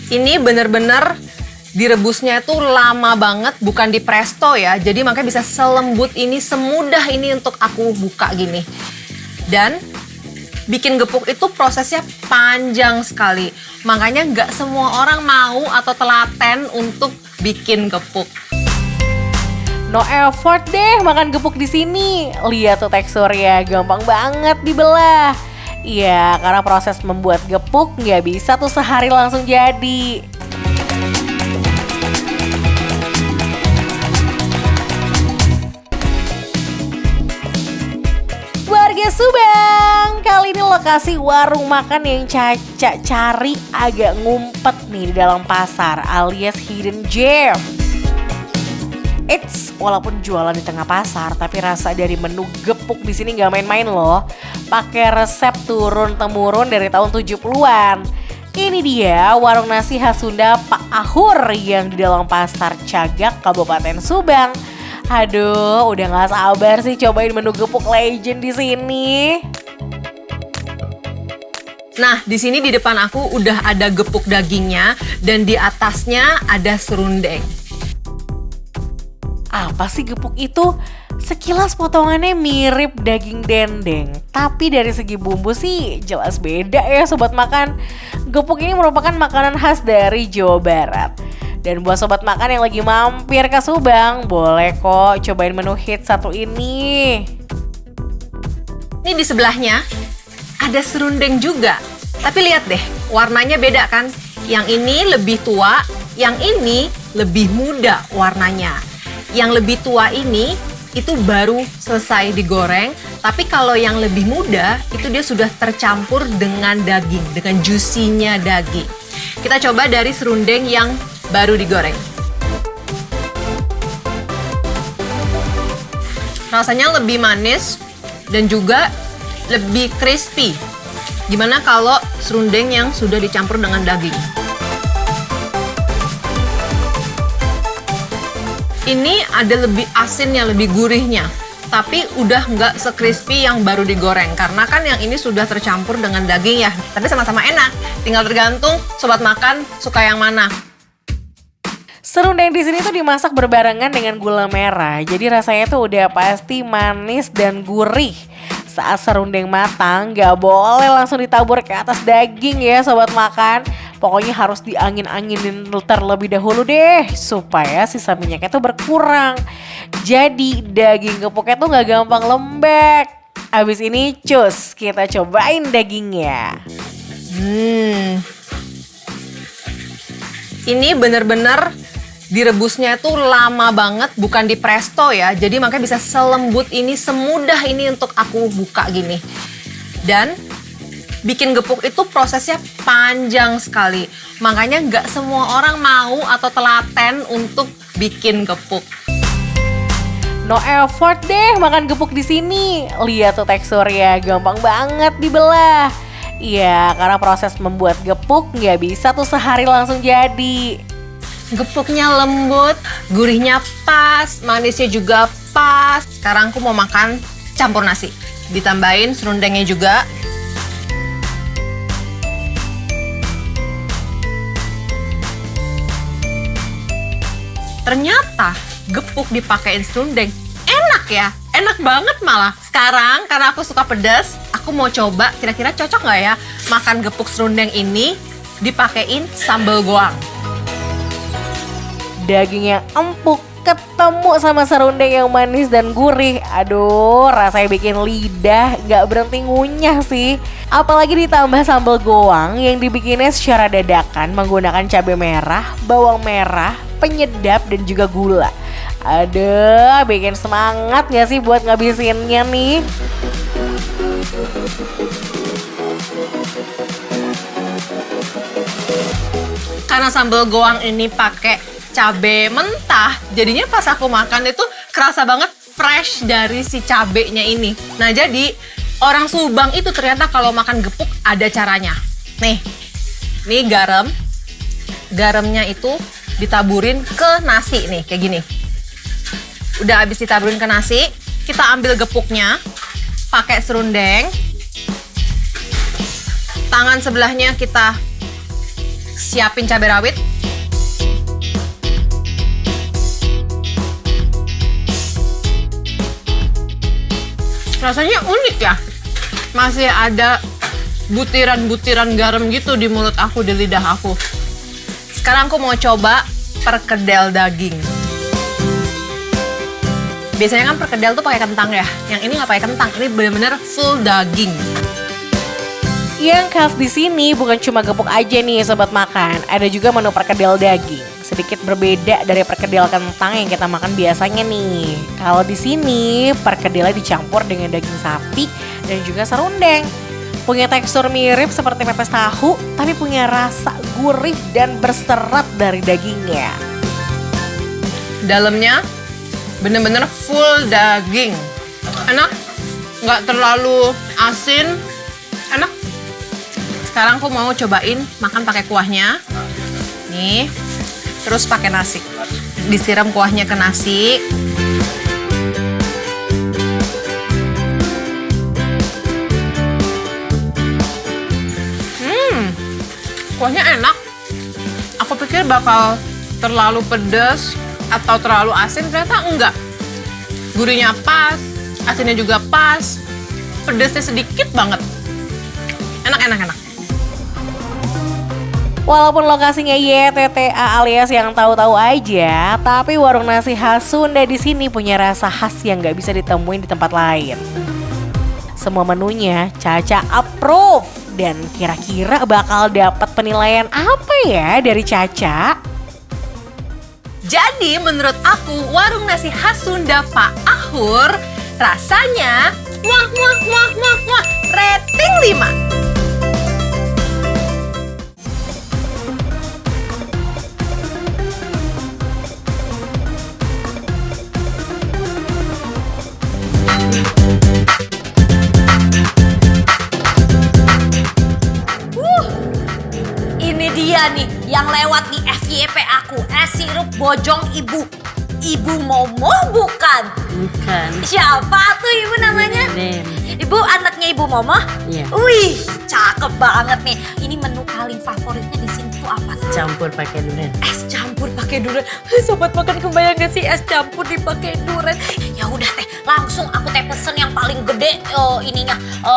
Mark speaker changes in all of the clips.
Speaker 1: Ini bener-bener direbusnya itu lama banget, bukan di presto ya. Jadi makanya bisa selembut ini, semudah ini untuk aku buka gini. Dan bikin gepuk itu prosesnya panjang sekali. Makanya nggak semua orang mau atau telaten untuk bikin gepuk.
Speaker 2: No effort deh makan gepuk di sini. Lihat tuh teksturnya, gampang banget dibelah. Iya, karena proses membuat gepuk nggak bisa tuh sehari langsung jadi. Warga Subang, kali ini lokasi warung makan yang Caca cari agak ngumpet nih di dalam pasar alias hidden gem. Walaupun jualan di tengah pasar, tapi rasa dari menu gepuk di sini nggak main-main loh. Pakai resep turun-temurun dari tahun 70-an. Ini dia warung nasi khas Sunda Pak Ahur yang di dalam pasar Cagak, Kabupaten Subang. Aduh, udah nggak sabar sih cobain menu gepuk legend di sini.
Speaker 1: Nah, di sini di depan aku udah ada gepuk dagingnya dan di atasnya ada serundeng.
Speaker 2: Apa sih gepuk itu? Sekilas potongannya mirip daging dendeng, tapi dari segi bumbu sih jelas beda ya sobat makan. Gepuk ini merupakan makanan khas dari Jawa Barat. Dan buat sobat makan yang lagi mampir ke Subang, boleh kok cobain menu hit satu ini.
Speaker 1: Ini di sebelahnya ada serundeng juga. Tapi lihat deh, warnanya beda kan? Yang ini lebih tua, yang ini lebih muda warnanya. Yang lebih tua ini itu baru selesai digoreng, tapi kalau yang lebih muda itu dia sudah tercampur dengan daging, dengan juicy-nya daging. Kita coba dari serundeng yang baru digoreng. Rasanya lebih manis dan juga lebih crispy. Gimana kalau serundeng yang sudah dicampur dengan daging? Ini ada lebih asinnya, lebih gurihnya. Tapi udah nggak se-crispy yang baru digoreng. Karena kan yang ini sudah tercampur dengan daging ya. Tapi sama-sama enak. Tinggal tergantung sobat makan suka yang mana.
Speaker 2: Serundeng di sini tuh dimasak berbarengan dengan gula merah. Jadi rasanya tuh udah pasti manis dan gurih. Saat serundeng matang, nggak boleh langsung ditabur ke atas daging ya sobat makan. Pokoknya harus diangin-anginin terlebih dahulu deh supaya sisa minyaknya tuh berkurang. Jadi daging gepuknya tuh nggak gampang lembek. Abis ini cus, kita cobain dagingnya.
Speaker 1: Ini bener-bener direbusnya tuh lama banget, bukan di presto ya. Jadi makanya bisa selembut ini, semudah ini untuk aku buka gini. Dan bikin gepuk itu prosesnya panjang sekali. Makanya nggak semua orang mau atau telaten untuk bikin gepuk.
Speaker 2: No effort deh makan gepuk di sini. Lihat tuh teksturnya, gampang banget dibelah. Iya, karena proses membuat gepuk nggak bisa tuh sehari langsung jadi.
Speaker 1: Gepuknya lembut, gurihnya pas, manisnya juga pas. Sekarang aku mau makan campur nasi. Ditambahin serundengnya juga. Ternyata gepuk dipakein serundeng enak ya, enak banget malah. Sekarang karena aku suka pedas, aku mau coba kira-kira cocok nggak ya makan gepuk serundeng ini dipakein sambal goang.
Speaker 2: Daging yang empuk ketemu sama serundeng yang manis dan gurih. Aduh, rasanya bikin lidah gak berhenti ngunyah sih. Apalagi ditambah sambal goang yang dibikinnya secara dadakan menggunakan cabai merah, bawang merah, penyedap dan juga gula. Aduh, bikin semangat gak sih buat ngabisinnya nih?
Speaker 1: Karena sambal goang ini pakai cabai mentah, jadinya pas aku makan itu kerasa banget fresh dari si cabenya ini. Nah jadi orang Subang itu ternyata kalau makan gepuk ada caranya. Nih garam, garamnya itu ditaburin ke nasi nih kayak gini. Udah habis ditaburin ke nasi, kita ambil gepuknya, pakai serundeng, tangan sebelahnya kita siapin cabai rawit. Rasanya unik ya. Masih ada butiran-butiran garam gitu di mulut aku, di lidah aku. Sekarang aku mau coba perkedel daging. Biasanya kan perkedel tuh pakai kentang ya. Yang ini nggak pakai kentang, ini bener-bener full daging.
Speaker 2: Yang khas di sini bukan cuma gepuk aja nih sobat makan, ada juga menu perkedel daging. Sedikit berbeda dari perkedel kentang yang kita makan biasanya nih. Kalau di sini perkedelnya dicampur dengan daging sapi dan juga serundeng. Punya tekstur mirip seperti pepes tahu, tapi punya rasa gurih dan berserat dari dagingnya.
Speaker 1: Dalamnya bener-bener full daging. Enak, nggak terlalu asin, enak. Sekarang aku mau cobain makan pakai kuahnya. Nih, terus pakai nasi. Disiram kuahnya ke nasi. Kuahnya enak. Aku pikir bakal terlalu pedas atau terlalu asin, ternyata enggak. Gurihnya pas, asinnya juga pas, pedasnya sedikit banget. Enak.
Speaker 2: Walaupun lokasinya YTTA alias yang tahu-tahu aja, tapi warung nasi khas Sunda di sini punya rasa khas yang nggak bisa ditemuin di tempat lain. Semua menunya Caca approve. Dan kira-kira bakal dapat penilaian apa ya dari Caca?
Speaker 1: Jadi menurut aku warung nasi khas Sunda Pak Ahur rasanya muah, rating 5.
Speaker 3: Dia nih yang lewat di FYP aku, es sirup bojong ibu. Ibu Momo bukan?
Speaker 4: Bukan.
Speaker 3: Siapa tuh ibu namanya?
Speaker 4: Nem.
Speaker 3: Ibu anaknya Ibu Momo?
Speaker 4: Iya.
Speaker 3: Wih, cakep banget nih. Ini menu paling favoritnya di sini tuh apa sih?
Speaker 4: Campur pakai durian.
Speaker 3: Es campur pakai durian. Sobat makan kebayang gak sih es campur dipakai durian? Ya udah teh, langsung aku teh pesen yang paling gede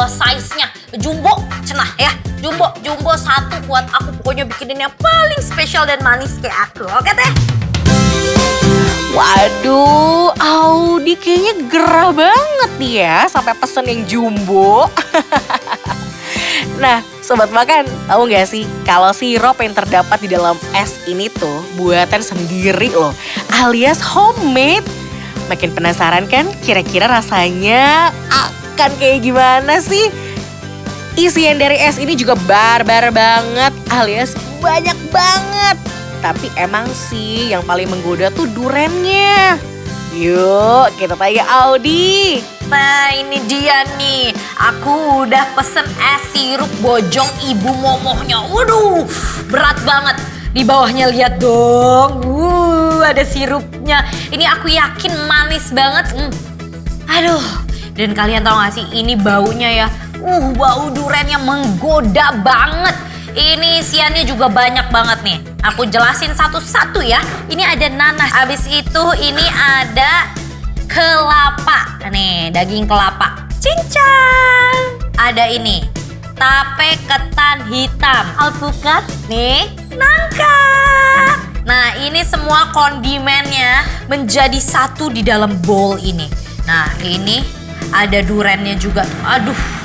Speaker 3: size-nya jumbo cenah ya. Jumbo satu buat aku, pokoknya bikinin yang paling spesial dan manis kayak aku. Oke teh?
Speaker 2: Waduh, Audi kayaknya gerah banget nih ya sampai pesen yang jumbo. Nah, sobat makan, tahu nggak sih kalau sirup yang terdapat di dalam es ini tuh buatan sendiri loh, alias homemade. Makin penasaran kan kira-kira rasanya akan kayak gimana sih? Isian dari es ini juga barbar banget alias banyak banget. Tapi emang sih yang paling menggoda tuh durennya. Yuk kita tanya Audi.
Speaker 3: Nah ini dia nih, aku udah pesen es sirup bojong Ibu Momohnya. Waduh, berat banget. Di bawahnya lihat dong, ada sirupnya. Ini aku yakin manis banget. Aduh, dan kalian tahu gak sih ini baunya ya? Bau duriannya menggoda banget. Ini isiannya juga banyak banget nih. Aku jelasin satu-satu ya. Ini ada nanas. Habis itu ini ada kelapa. Nih, daging kelapa. Cincang. Ada ini. Tape ketan hitam. Alpukat. Nih, nangka. Nah, ini semua kondimennya menjadi satu di dalam bowl ini. Nah, ini ada durennya juga. Aduh.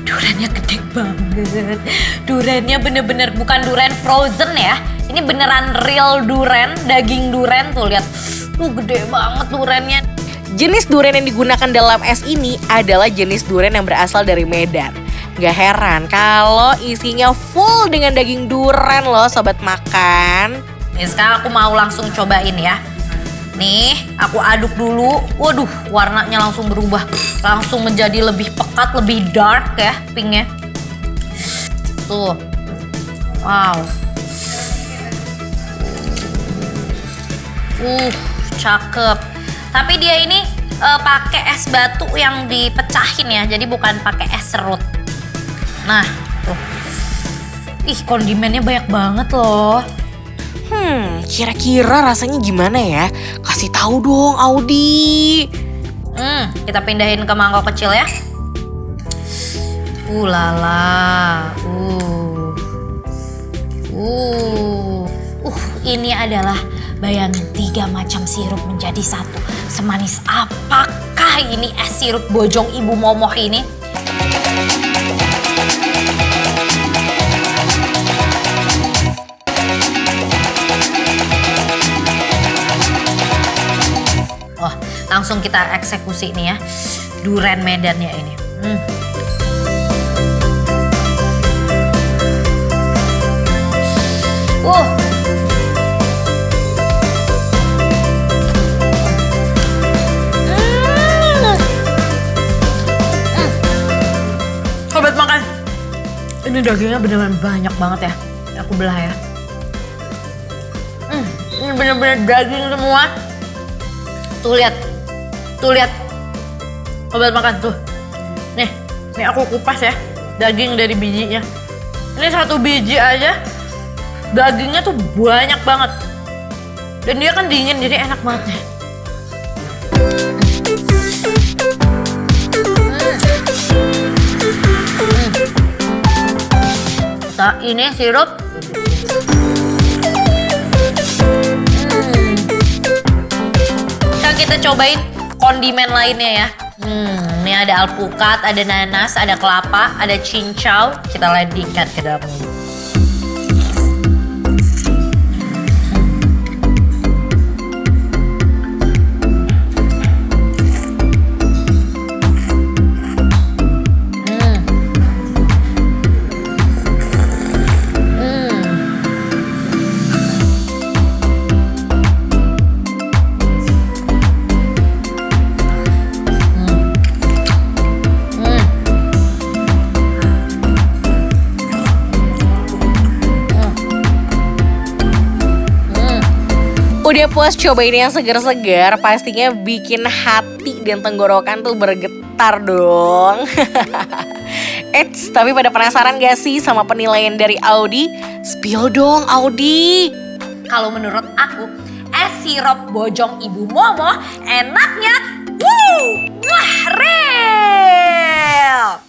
Speaker 3: Durennya gede banget. Durennya bener-bener bukan duren frozen ya. Ini beneran real duren, daging duren tuh lihat. Gede banget durennya.
Speaker 2: Jenis durian yang digunakan dalam es ini adalah jenis durian yang berasal dari Medan. Gak heran kalau isinya full dengan daging durian loh sobat makan.
Speaker 3: Nih sekarang aku mau langsung cobain ya. Nih aku aduk dulu. Waduh warnanya langsung berubah. Langsung menjadi lebih pekat, lebih dark ya pinknya. Tuh. Wow. Cakep. Tapi dia ini pakai es batu yang dipecahin ya. Jadi bukan pakai es serut. Nah, tuh. Ih, kondimennya banyak banget loh.
Speaker 2: Kira-kira rasanya gimana ya? Kasih tahu dong, Audi.
Speaker 3: Kita pindahin ke mangkok kecil ya. Lala. Ini adalah bayangin 3 macam sirup menjadi satu. Semanis apakah ini es sirup bojong Ibu Momoh ini? Oh, langsung kita eksekusi nih ya. Duren Medannya ini. Sobat makan. Ini dagingnya benar-benar banyak banget ya. Aku belah ya. Ini benar-benar daging semua. Tuh lihat. Sobat makan tuh. Nih aku kupas ya. Daging dari bijinya. Ini 1 biji aja. Dagingnya tuh banyak banget. Dan dia kan dingin jadi enak banget nih. Nah, ini sirup. Sekarang kita cobain kondimen lainnya ya. Ini ada alpukat, ada nanas, ada kelapa, ada cincau. Kita landingkan ke dalam mulut.
Speaker 2: Udah puas cobain yang segar-segar, pastinya bikin hati dan tenggorokan tuh bergetar dong. Eits, tapi pada penasaran gak sih sama penilaian dari Audi? Spill dong Audi.
Speaker 3: Kalau menurut aku, es sirup bojong Ibu Momoh enaknya, real.